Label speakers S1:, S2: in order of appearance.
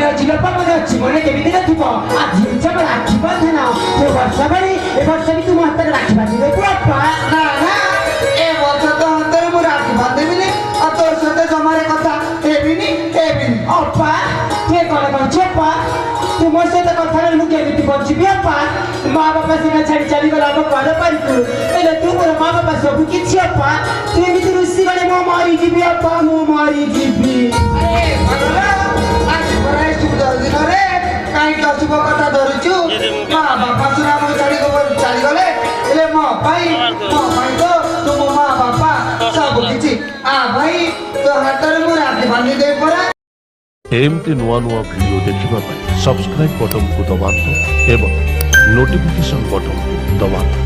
S1: मने अछि बापा मने अछि मने केमिति नथिबो आज जब राखी बंधन तो वर्ष भरी ए वर्ष भी तुम हाथ राखी बांधी दे बापा
S2: ना ना ए वर्ष तो हाथ मु राखी बांधेबिनी आ तोर साथे जमारे कथा हेबिनी
S1: अप्पा तू कोन कहछ अप्पा तू मोर से कथा रे मु केमिति बंचिबी अप्पा माँ बापा से छाड़ी चली गला अब कर पारितु एले तू मोर माँ बापा सब किछि अप्पा तू एमिति रुसी गले मो मारी जीबी अप्पा मो मारी जीबी
S2: अरे भगला आज पराय सुख दिन रे काई का शुभ कथा धरुछु माँ बापा सुना मो छाड़ी को चली गले एले मो भाई तो तुम माँ बापा सब किछि आ भाई तो हाथ रे मु राखी बांधी दे परा
S3: एमती नुआ नुआ वीडियो देखिबा सब्सक्राइब बटन को दबाନ୍ତୁ ଏବଂ नोटिफिकेशन बटन को दबाନ୍ତୁ।